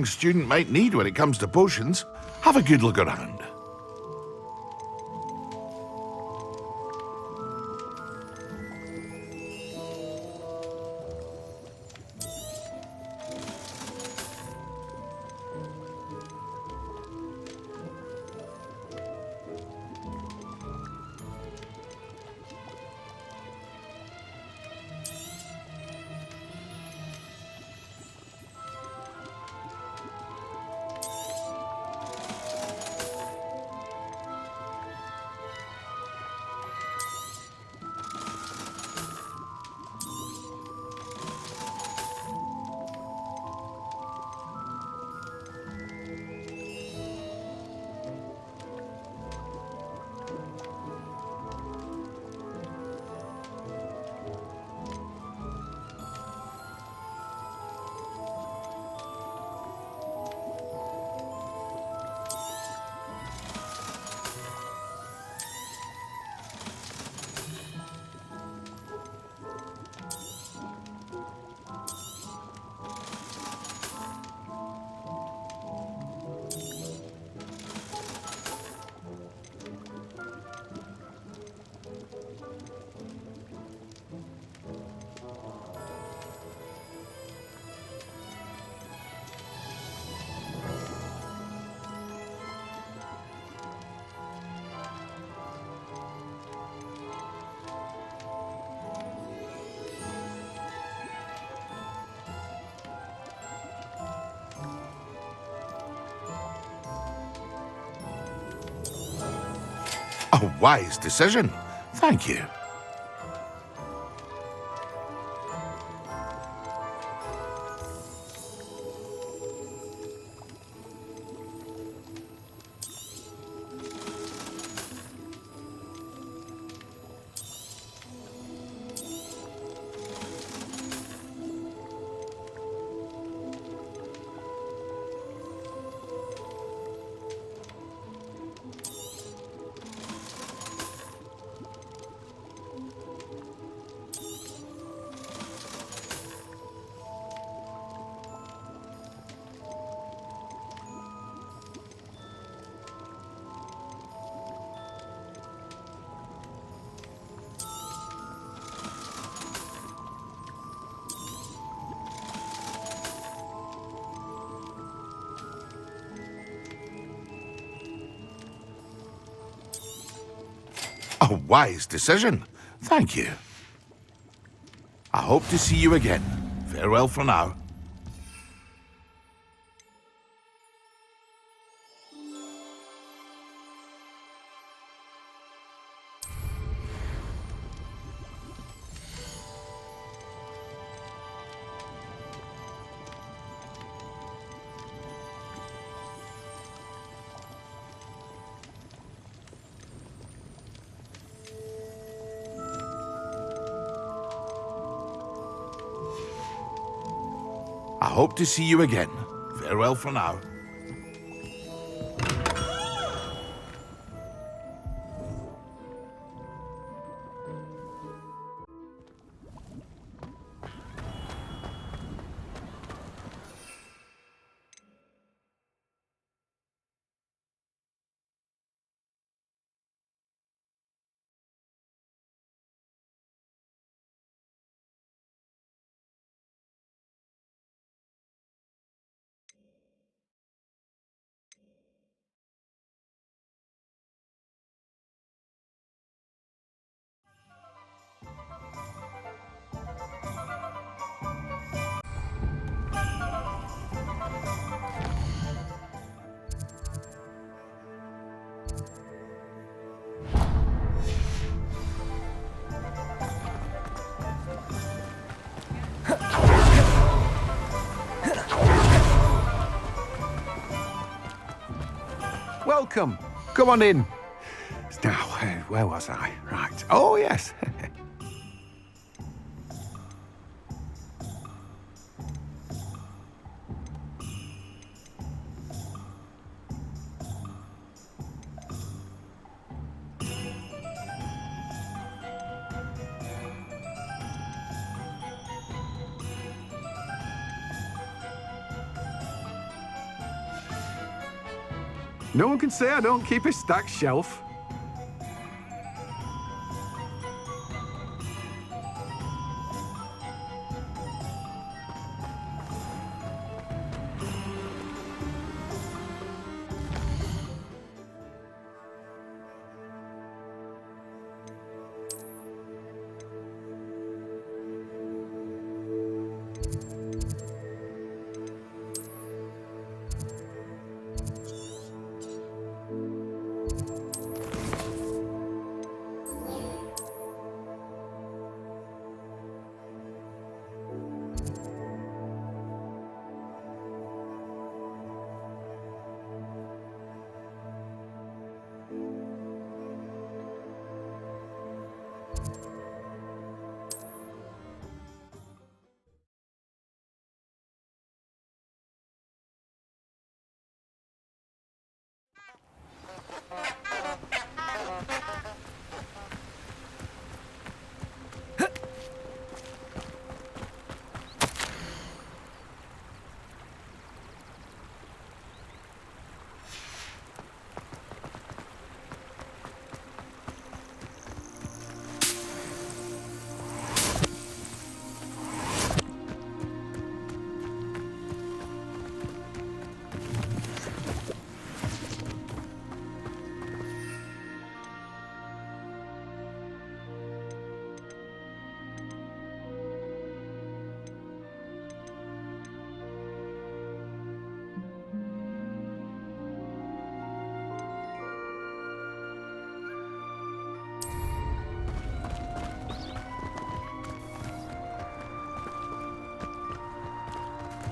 student might need when it comes to potions. Have a good look around. A wise decision. Thank you. A wise decision. Thank you. I hope to see you again. Farewell for now. I hope to see you again. Farewell for now. Welcome. Come on in. Now, where was I? Right. Oh, yes. No one can say I don't keep a stacked shelf.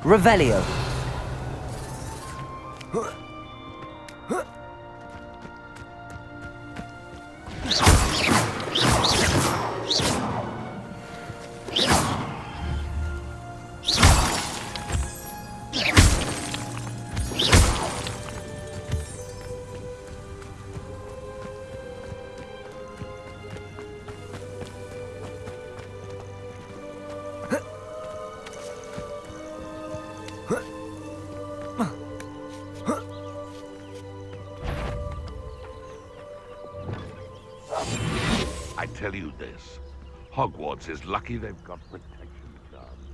Revelio. I tell you this, Hogwarts is lucky they've got protection charms.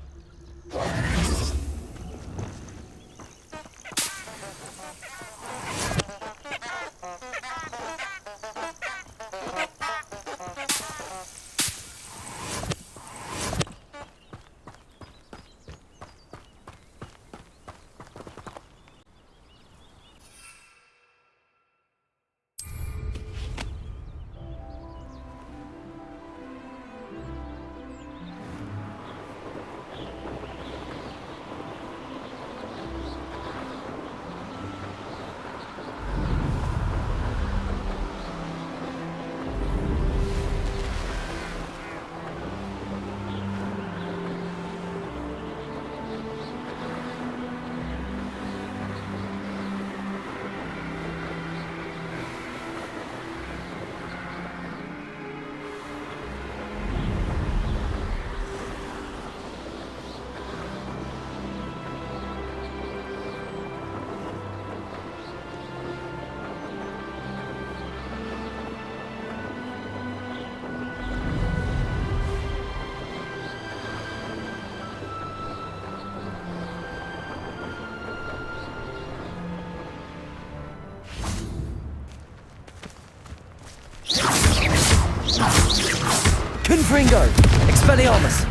Confringo. Expelliarmus.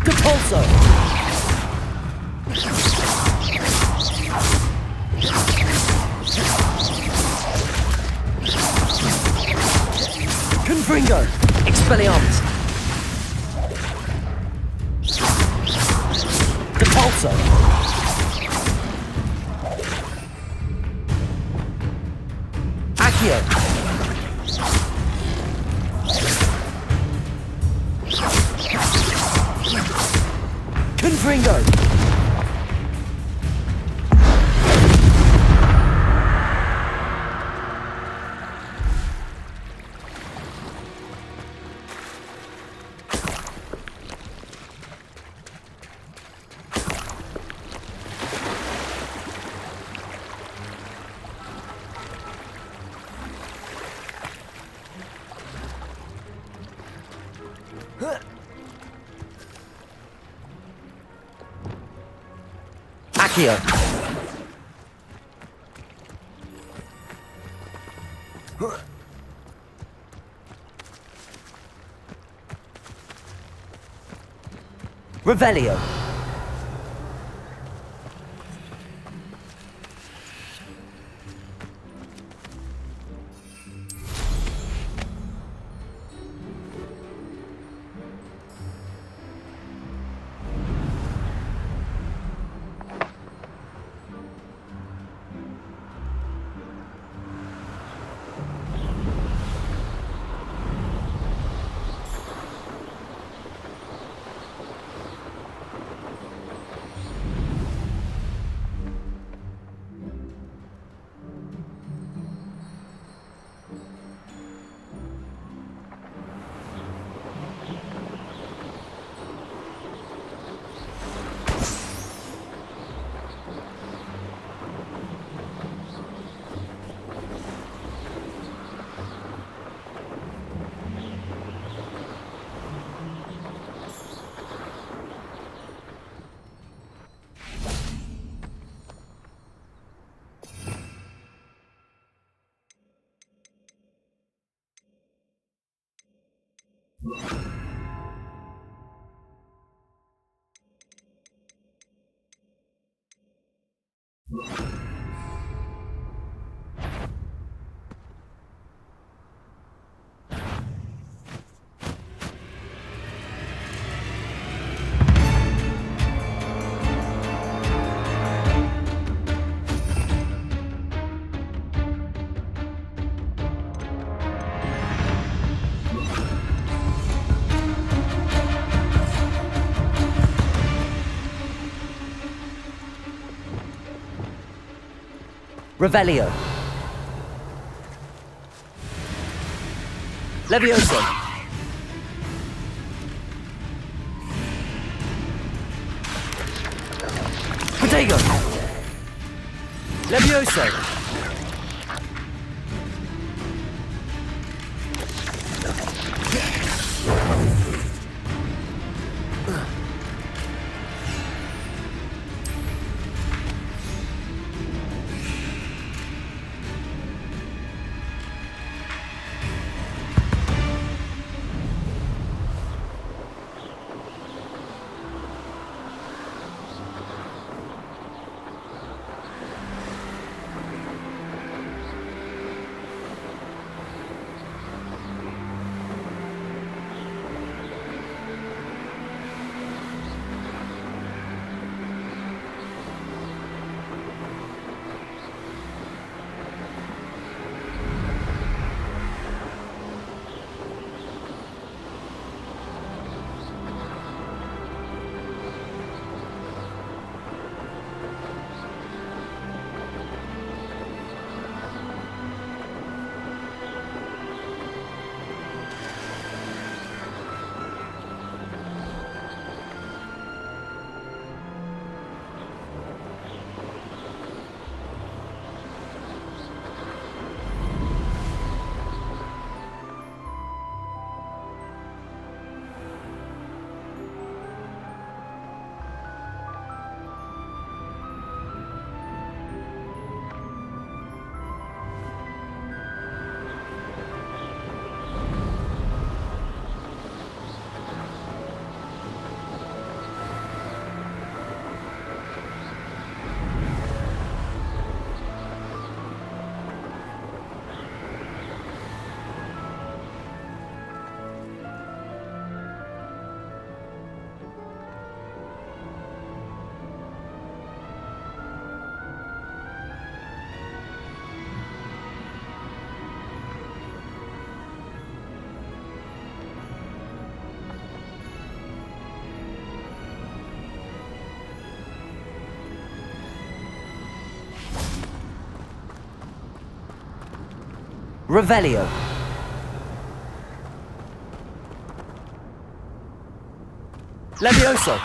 Capulso. Confringo. Expelliarmus. Capulso. Accio. Confringo. Accio. Revelio. Revelio. Levioso. Protego. Levioso. Revelio. Levioso.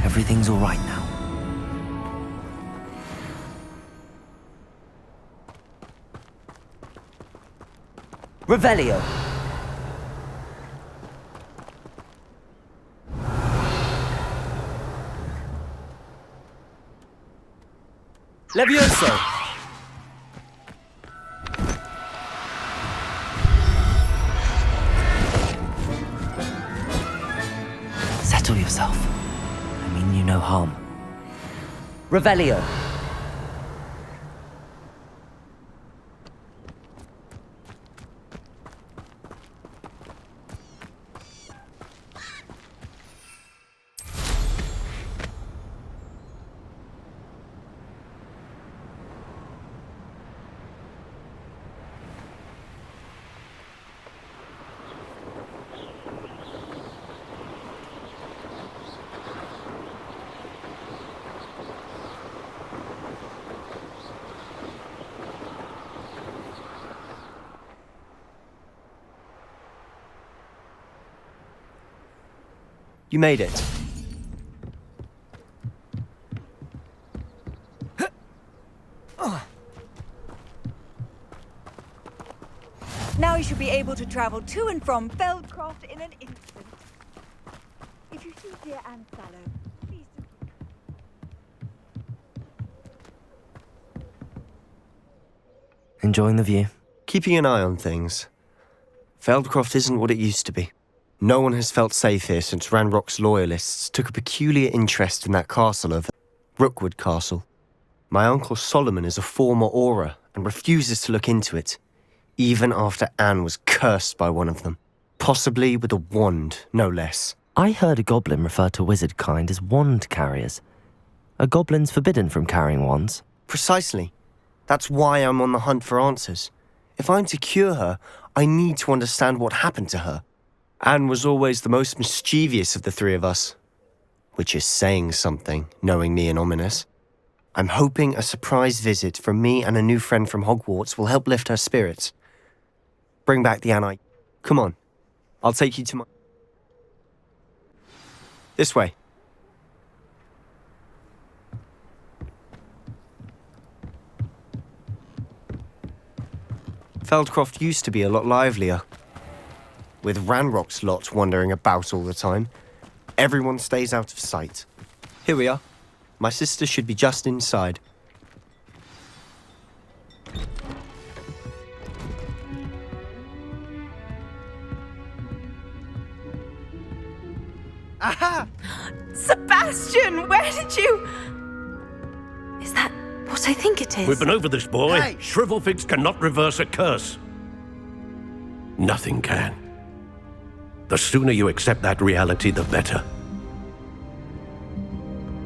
Everything's all right now. Revelio. Levioso. Settle yourself. I mean you no harm. Revelio. You made it. Now you should be able to travel to and from Feldcroft in an instant. If you see dear Anne Sallow, please do. Enjoying the view? Keeping an eye on things. Feldcroft isn't what it used to be. No one has felt safe here since Ranrock's loyalists took a peculiar interest in that castle over Rookwood Castle. My uncle Solomon is a former Auror and refuses to look into it, even after Anne was cursed by one of them. Possibly with a wand, no less. I heard a goblin refer to wizard kind as wand carriers. Are goblins forbidden from carrying wands? Precisely. That's why I'm on the hunt for answers. If I'm to cure her, I need to understand what happened to her. Anne was always the most mischievous of the three of us. Which is saying something, knowing me and Ominous. I'm hoping a surprise visit from me and a new friend from Hogwarts will help lift her spirits. Bring back the Anne. Come on. I'll take you to my... This way. Feldcroft used to be a lot livelier. With Ranrock's lot wandering about all the time, everyone stays out of sight. Here we are. My sister should be just inside. Aha! Sebastian, where did you... Is that what I think it is? We've been over this, boy. Hey! Shrivelfigs cannot reverse a curse. Nothing can. The sooner you accept that reality, the better.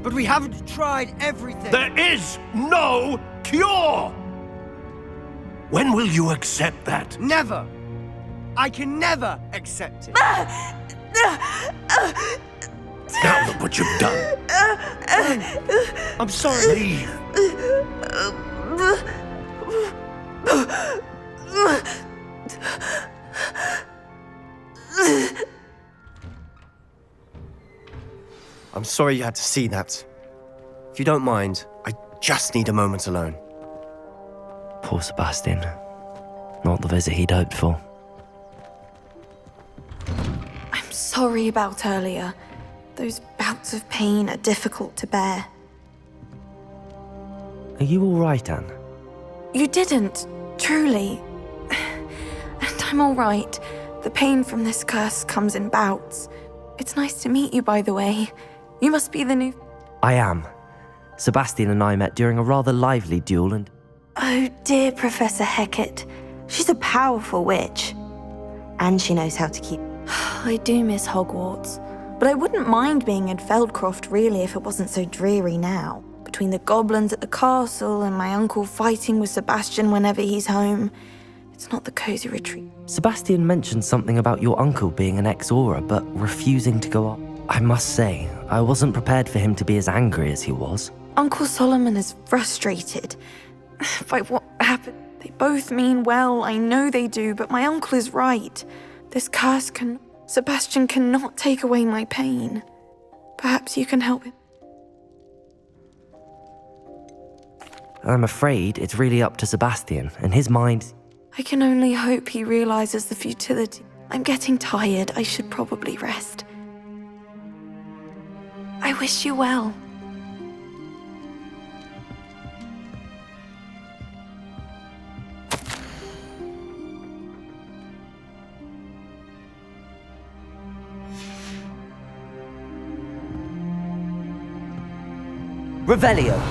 But we haven't tried everything. There is no cure! When will you accept that? Never. I can never accept it. Now look what you've done. I'm sorry. Leave. I'm sorry you had to see that. If you don't mind, I just need a moment alone. Poor Sebastian. Not the visit he'd hoped for. I'm sorry about earlier. Those bouts of pain are difficult to bear. Are you all right, Anne? You didn't, truly. And I'm all right. The pain from this curse comes in bouts. It's nice to meet you, by the way. You must be the new... I am. Sebastian and I met during a rather lively duel and... Oh, dear Professor Hecat. She's a powerful witch. And she knows how to keep... I do miss Hogwarts. But I wouldn't mind being in Feldcroft, really, if it wasn't so dreary now. Between the goblins at the castle and my uncle fighting with Sebastian whenever he's home. It's not the cozy retreat. Sebastian mentioned something about your uncle being an ex-Auror, but refusing to go up. I must say, I wasn't prepared for him to be as angry as he was. Uncle Solomon is frustrated by what happened. They both mean well, I know they do, but my uncle is right. This curse can... Sebastian cannot take away my pain. Perhaps you can help him. I'm afraid it's really up to Sebastian, and his mind... I can only hope he realizes the futility. I'm getting tired. I should probably rest. I wish you well. Revelio.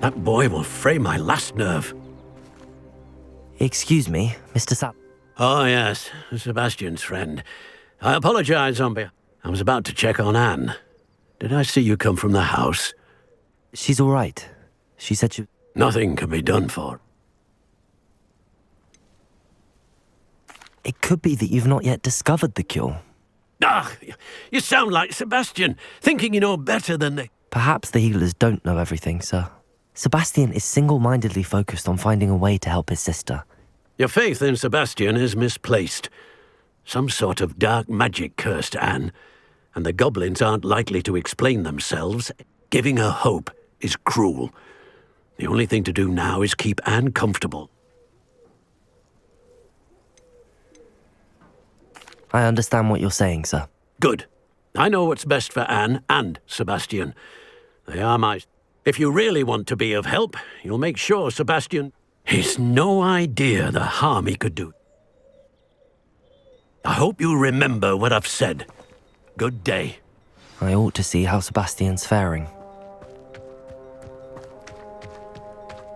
That boy will fray my last nerve. Excuse me, Mr. Sap. Oh, yes, Sebastian's friend. I apologize on behalf. I was about to check on Anne. Did I see you come from the house? She's all right. She said she... Nothing can be done for her. It could be that you've not yet discovered the cure. Ah, you sound like Sebastian, thinking you know better than they... Perhaps the healers don't know everything, sir. Sebastian is single-mindedly focused on finding a way to help his sister. Your faith in Sebastian is misplaced. Some sort of dark magic cursed Anne, and the goblins aren't likely to explain themselves. Giving her hope is cruel. The only thing to do now is keep Anne comfortable. I understand what you're saying, sir. Good. I know what's best for Anne and Sebastian. They are my... If you really want to be of help, you'll make sure Sebastian... He's no idea the harm he could do. I hope you remember what I've said. Good day. I ought to see how Sebastian's faring.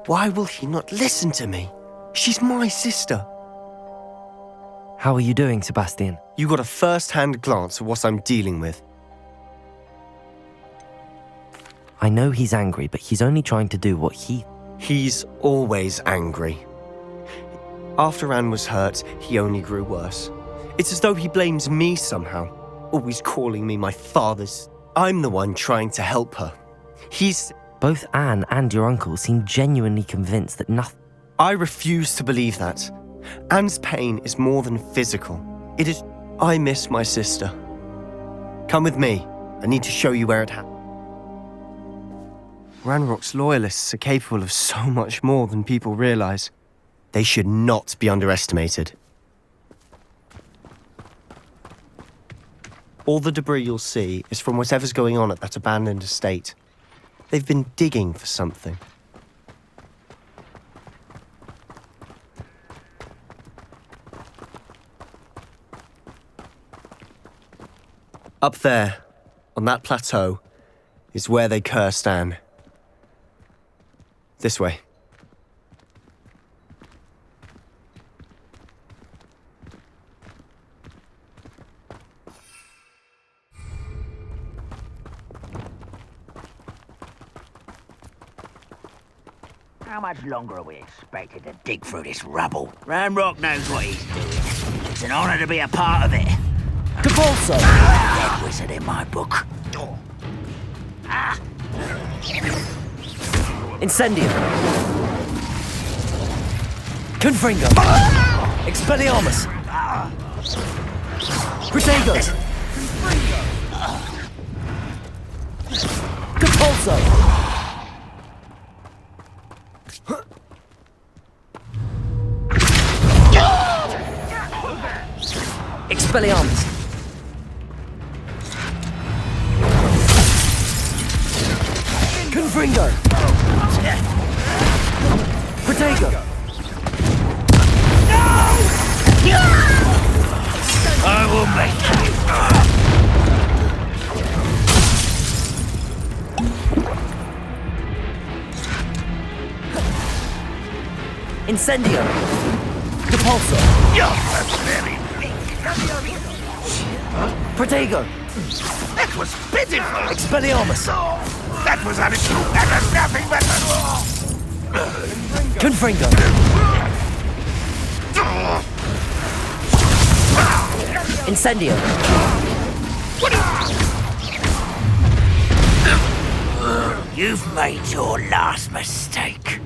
Why will he not listen to me? She's my sister. How are you doing, Sebastian? You got a first-hand glance at what I'm dealing with. I know he's angry, but he's only trying to do what he... He's always angry. After Anne was hurt, he only grew worse. It's as though he blames me somehow, always calling me my father's. I'm the one trying to help her. He's... Both Anne and your uncle seem genuinely convinced that nothing... I refuse to believe that. Anne's pain is more than physical. It is... I miss my sister. Come with me. I need to show you where it happened. Ranrock's loyalists are capable of so much more than people realize. They should not be underestimated. All the debris you'll see is from whatever's going on at that abandoned estate. They've been digging for something. Up there, on that plateau, is where they cursed Anne. This way. How much longer are we expected to dig through this rubble? Ranrock knows what he's doing. It's an honor to be a part of it. Capulso! Dead wizard in my book. Incendio! Confringo! Expelliarmus! Protego! Capulso! Expelliarmus! Confringo! Protego! I will make you. Incendio! Capulso! You're very weak. Protego! That was pitiful. Expelliarmus! That was untrue. That was nothing but... Confringo! Incendio! You've made your last mistake.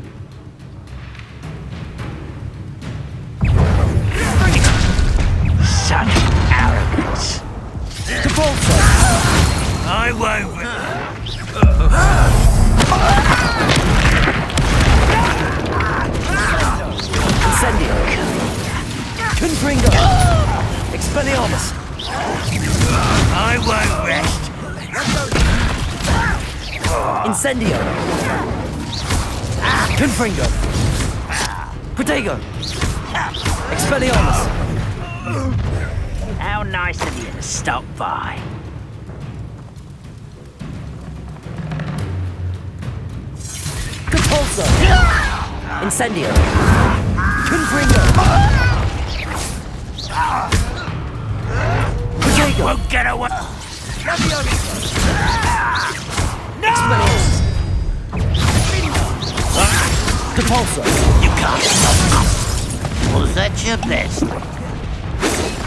Such arrogance. I won't. Incendio! Confringo! Expelliarmus! I won't rest. Incendio! Confringo! Protego! Expelliarmus! How nice of you to stop by. Compulso! Incendio! Confringo! Protego! Won't get away. Expelliarmus! Compulso! You can't stop us. Was that your best?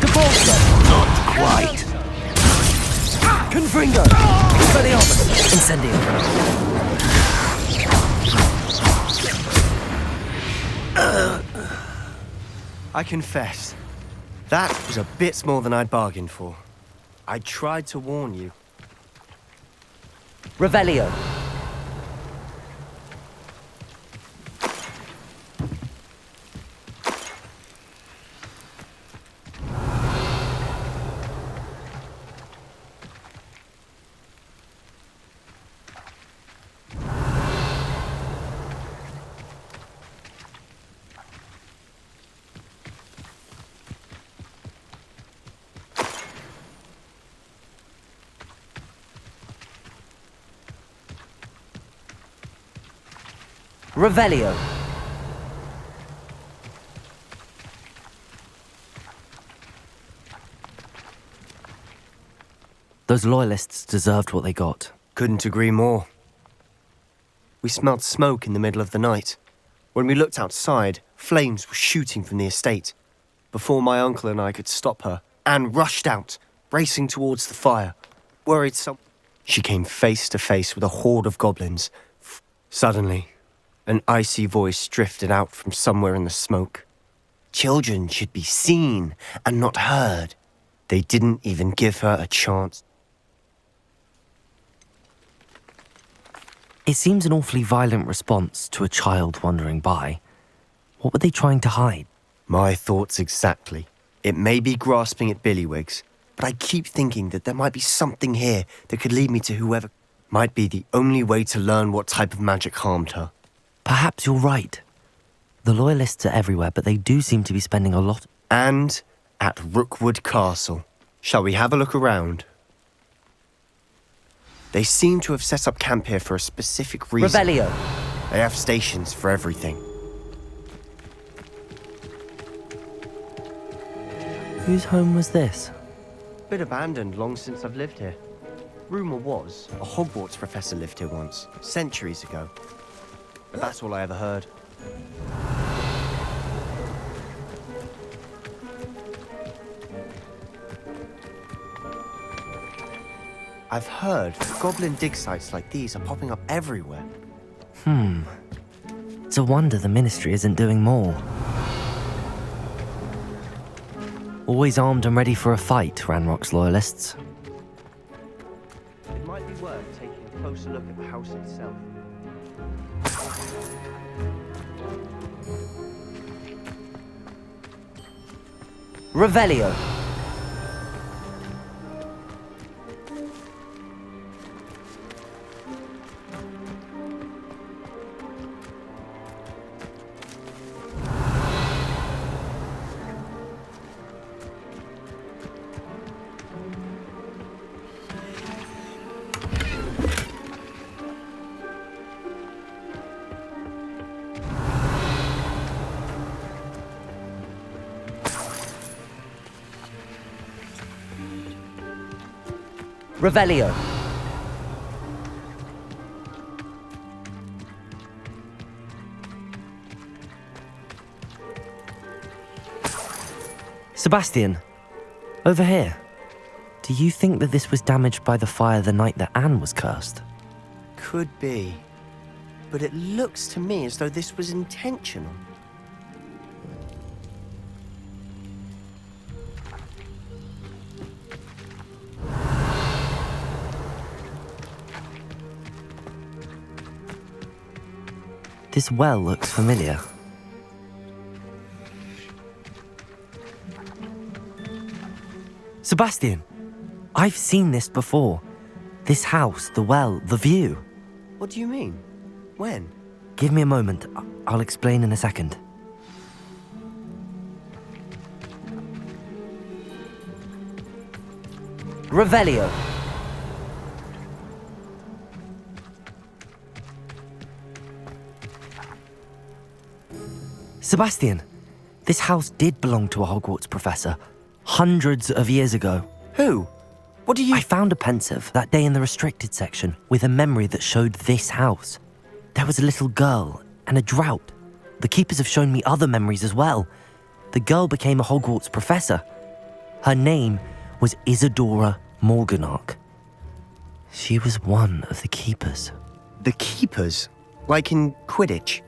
Compulso! Not quite. Confringo! Expelliarmus! Incendio! I confess, that was a bit more than I'd bargained for. I tried to warn you. Revelio! Revelio! Those loyalists deserved what they got. Couldn't agree more. We smelled smoke in the middle of the night. When we looked outside, flames were shooting from the estate. Before my uncle and I could stop her, Anne rushed out, racing towards the fire, worried She came face to face with a horde of goblins. Suddenly, an icy voice drifted out from somewhere in the smoke. Children should be seen and not heard. They didn't even give her a chance. It seems an awfully violent response to a child wandering by. What were they trying to hide? My thoughts exactly. It may be grasping at Billywigs, but I keep thinking that there might be something here that could lead me to whoever might be the only way to learn what type of magic harmed her. Perhaps you're right. The loyalists are everywhere, but they do seem to be spending a lot. And at Rookwood Castle. Shall we have a look around? They seem to have set up camp here for a specific reason. Revelio! They have stations for everything. Whose home was this? Bit abandoned long since I've lived here. Rumour was, a Hogwarts professor lived here once, centuries ago. But that's all I ever heard. I've heard goblin dig sites like these are popping up everywhere. It's a wonder the Ministry isn't doing more. Always armed and ready for a fight, Ranrock's loyalists. It might be worth taking a closer look at the house itself. Revelio! Revelio! Sebastian, Over here. Do you think that this was damaged by the fire the night that Anne was cursed? Could be. But it looks to me as though this was intentional. This well looks familiar. Sebastian, I've seen this before. This house, the well, the view. What do you mean? When? Give me a moment. I'll explain in a second. Revelio. Sebastian, this house did belong to a Hogwarts professor hundreds of years ago. Who? What do you... I found a pensive that day in the restricted section with a memory that showed this house. There was a little girl and a drought. The keepers have shown me other memories as well. The girl became a Hogwarts professor. Her name was Isadora Morganach. She was one of the keepers. The keepers? Like in Quidditch?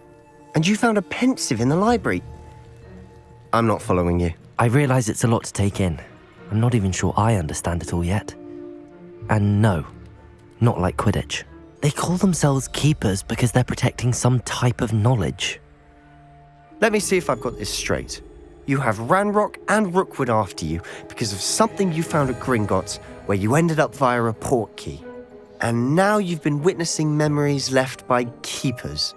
And you found a pensive in the library? I'm not following you. I realise it's a lot to take in. I'm not even sure I understand it all yet. And no, not like Quidditch. They call themselves keepers because they're protecting some type of knowledge. Let me see if I've got this straight. You have Ranrock and Rookwood after you because of something you found at Gringotts where you ended up via a port key. And now you've been witnessing memories left by keepers.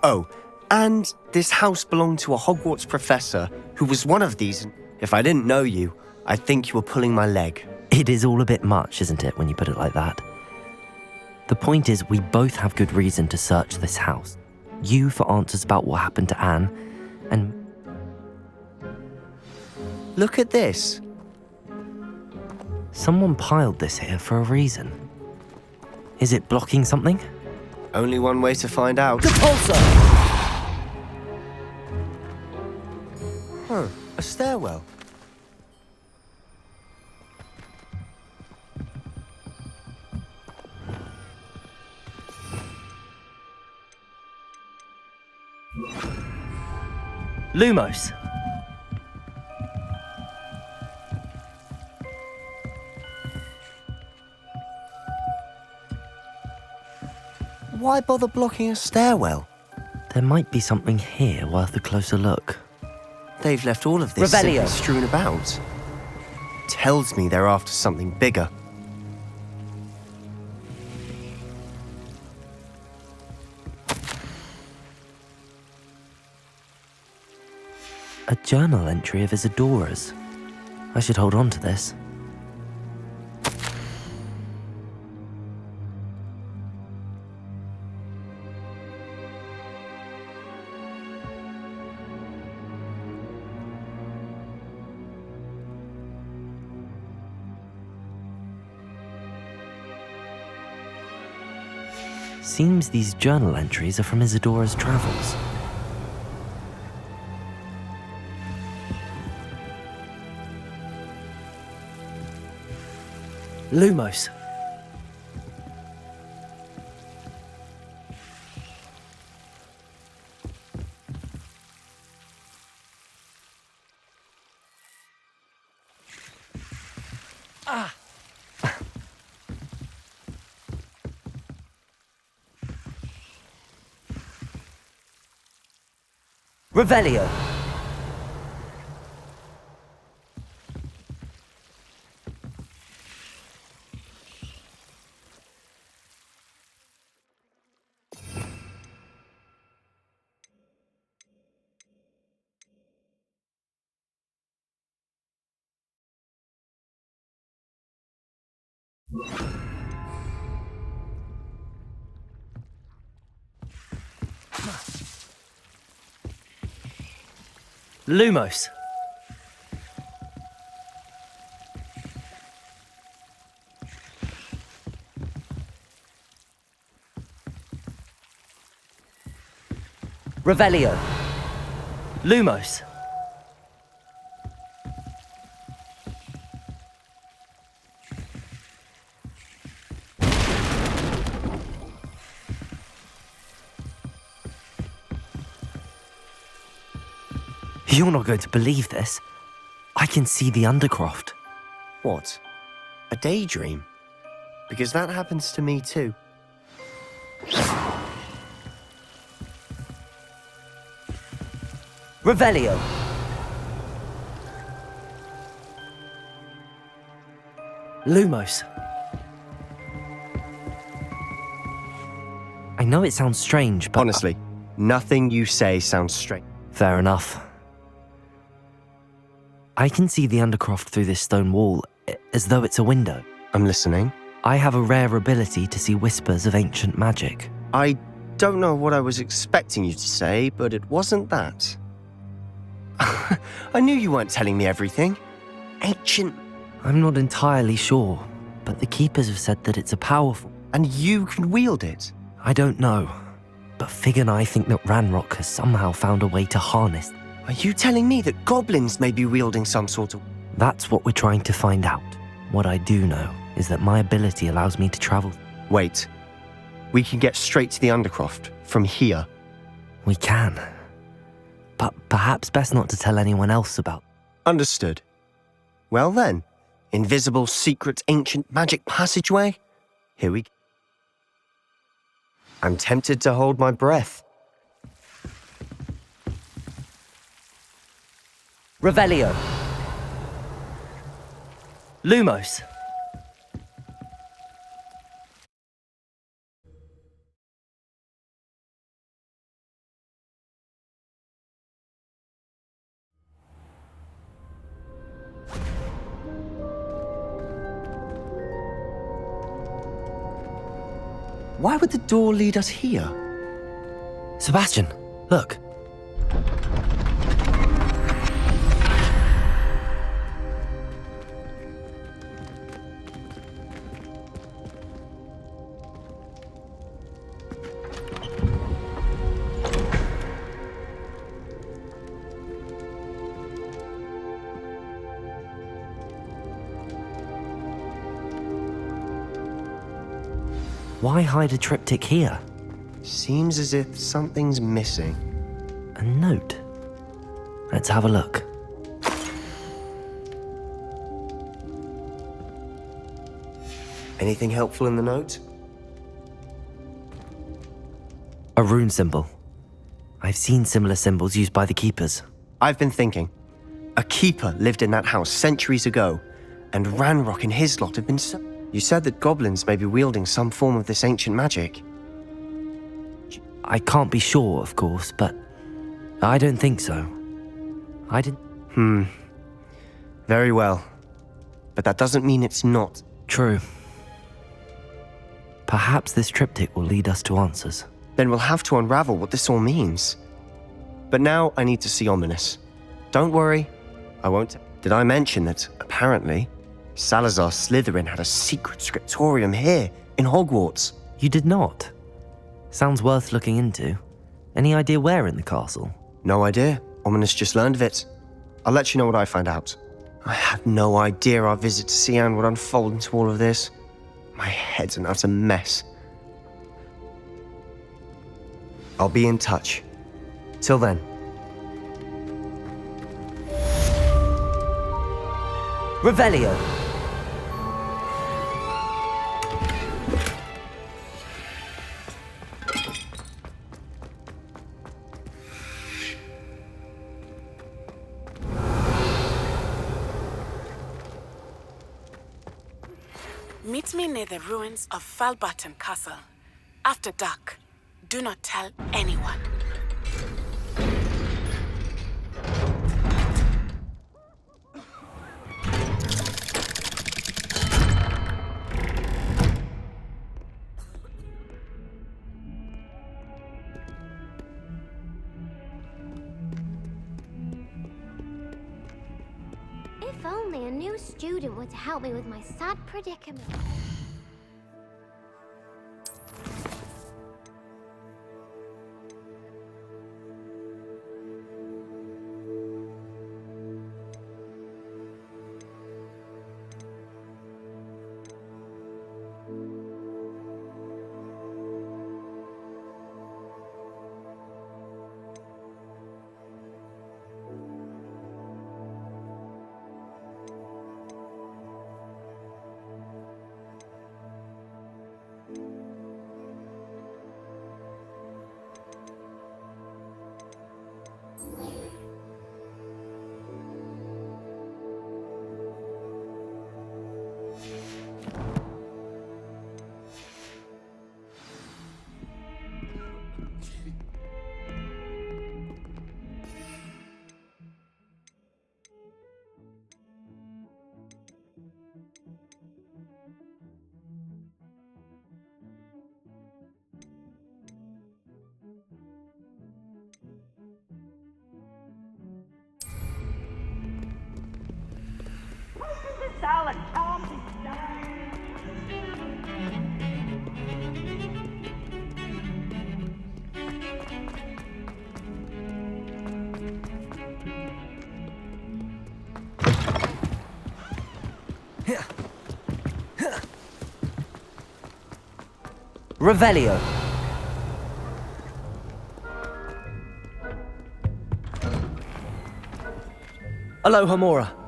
Oh, and this house belonged to a Hogwarts professor who was one of these. If I didn't know you, I'd think you were pulling my leg. It is all a bit much, isn't it, when you put it like that? The point is, we both have good reason to search this house. You for answers about what happened to Anne, and... Look at this. Someone piled this here for a reason. Is it blocking something? Only one way to find out. Repulsor! Huh, a stairwell. Lumos. Why bother blocking a stairwell? There might be something here worth a closer look. They've left all of this simply strewn about. Tells me they're after something bigger. A journal entry of Isadora's. I should hold on to this. Seems these journal entries are from Isadora's travels. Lumos. Revelio. Lumos. Revelio. Lumos. You're not going to believe this. I can see the Undercroft. What? A daydream? Because that happens to me too. Revelio! Lumos. I know it sounds strange, but... Honestly, nothing you say sounds straight. Fair enough. I can see the Undercroft through this stone wall, as though it's a window. I'm listening. I have a rare ability to see whispers of ancient magic. I don't know what I was expecting you to say, but it wasn't that. I knew you weren't telling me everything. Ancient... I'm not entirely sure, but the Keepers have said that it's a powerful... And you can wield it? I don't know, but Fig and I think that Ranrock has somehow found a way to harness. Are you telling me that goblins may be wielding some sort of... That's what we're trying to find out. What I do know is that my ability allows me to travel. Wait. We can get straight to the Undercroft from here. We can. But perhaps best not to tell anyone else about. Understood. Well then, invisible, secret, ancient magic passageway? Here we go. I'm tempted to hold my breath. Revelio. Lumos. Why would the door lead us here? Sebastian, look. Why hide a triptych here? Seems as if something's missing. A note. Let's have a look. Anything helpful in the note? A rune symbol. I've seen similar symbols used by the Keepers. I've been thinking. A keeper lived in that house centuries ago, and Ranrock and his lot have been so... You said that goblins may be wielding some form of this ancient magic. I can't be sure, of course, but I don't think so. I didn't... Very well. But that doesn't mean it's not. True. Perhaps this triptych will lead us to answers. Then we'll have to unravel what this all means. But now I need to see Ominous. Don't worry, I won't... Did I mention that, apparently, Salazar Slytherin had a secret scriptorium here, in Hogwarts? You did not? Sounds worth looking into. Any idea where in the castle? No idea. Ominous just learned of it. I'll let you know what I find out. I had no idea our visit to Cian would unfold into all of this. My head's an utter mess. I'll be in touch. Till then. Revelio. Meet me near the ruins of Falbarton Castle. After dark. Do not tell anyone. If only a new student were to help me with my sad predicament. salad, Tom. Revelio. Alohomora.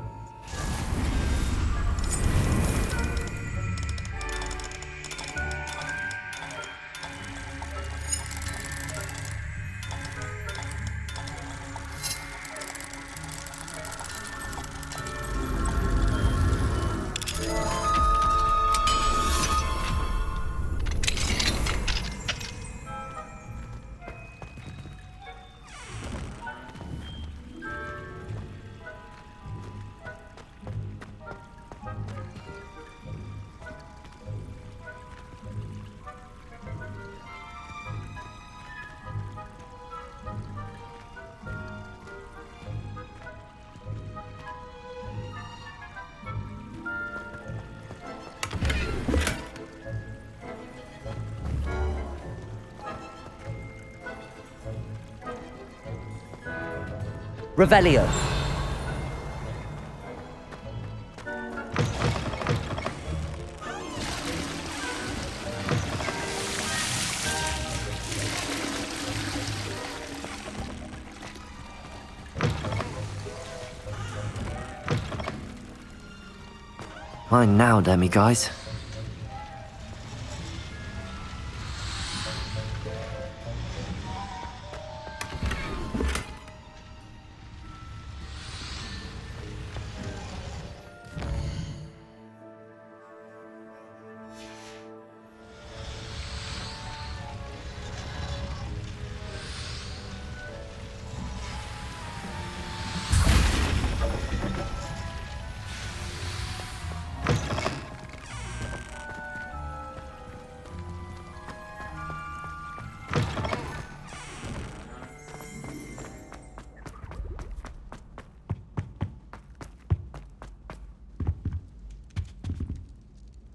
Revelio. Mine now, demi-guys.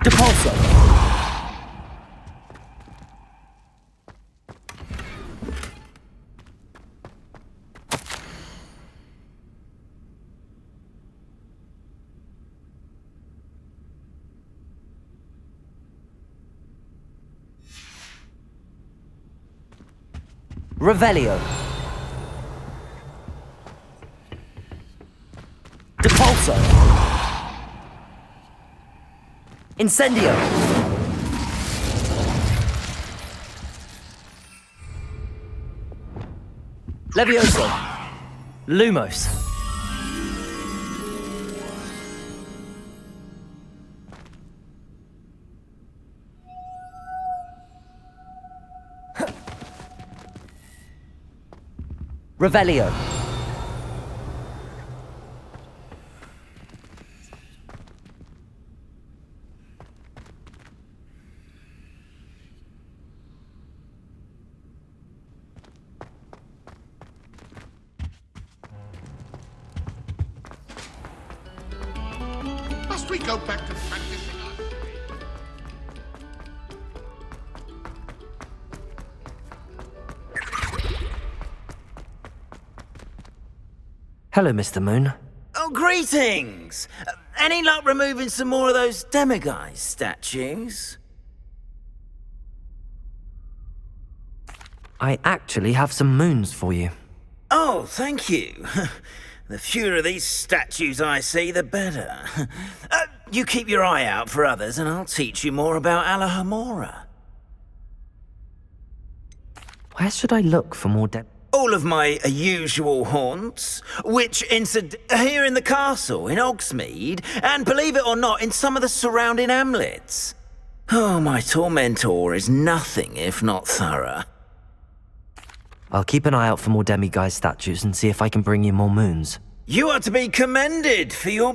Depulso. Revelio. Depulso. Incendio. Levioso. Lumos. Revelio. Must we go back to practicing our... Hello, Mr. Moon. Oh, greetings! Any luck removing some more of those demiguise statues? I actually have some moons for you. Oh, thank you. The fewer of these statues I see, the better. You keep your eye out for others, and I'll teach you more about Alohomora. Where should I look for more All of my usual haunts, which are here in the castle, in Hogsmeade, and believe it or not, in some of the surrounding hamlets. Oh, my tormentor is nothing if not thorough. I'll keep an eye out for more demiguise statues and see if I can bring you more moons. You are to be commended for your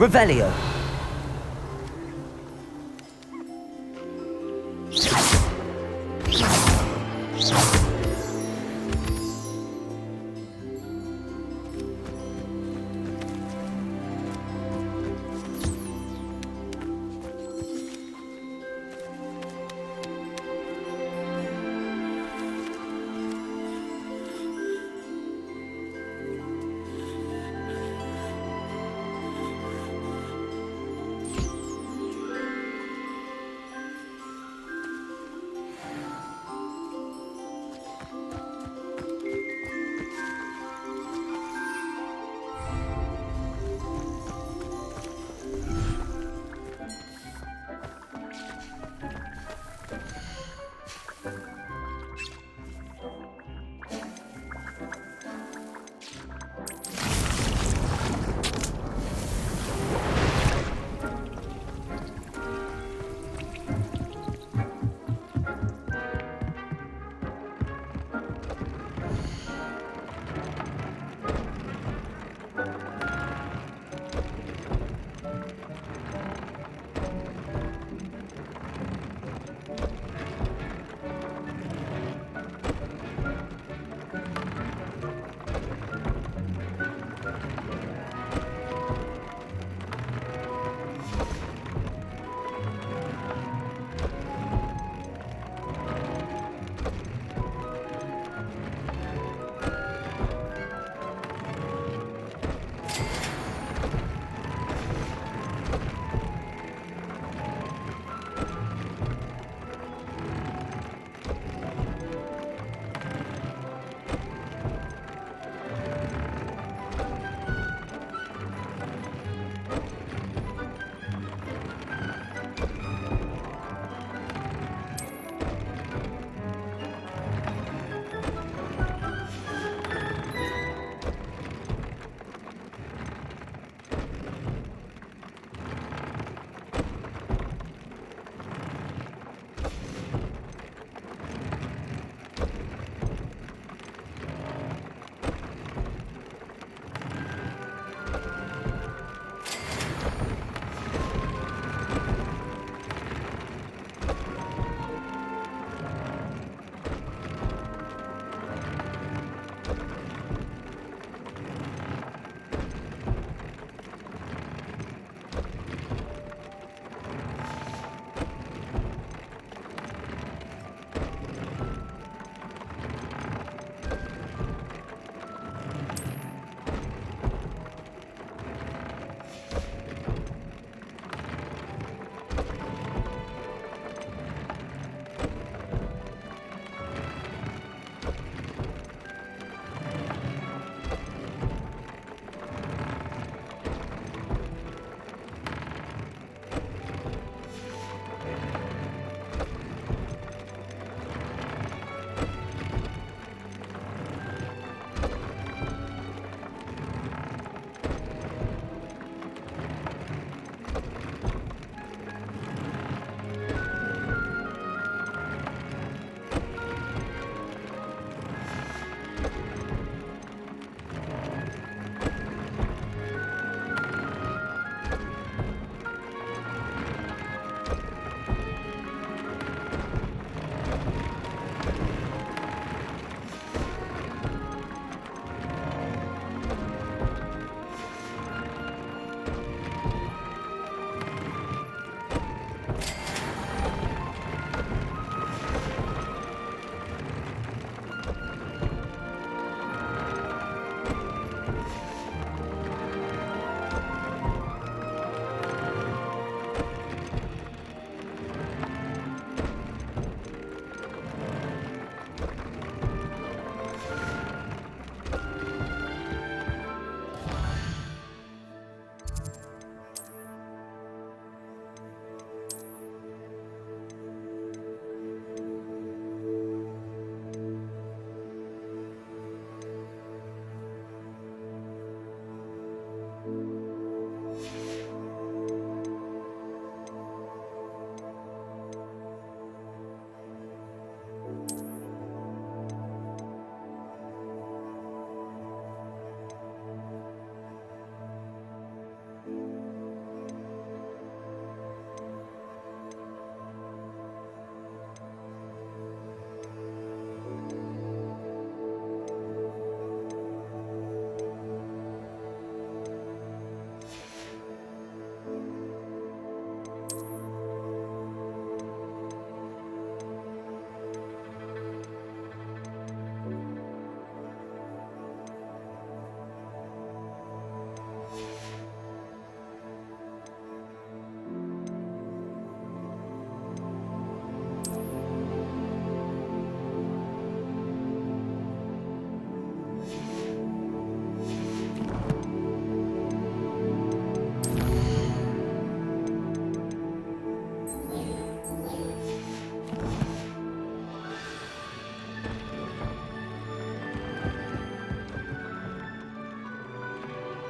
Revelio.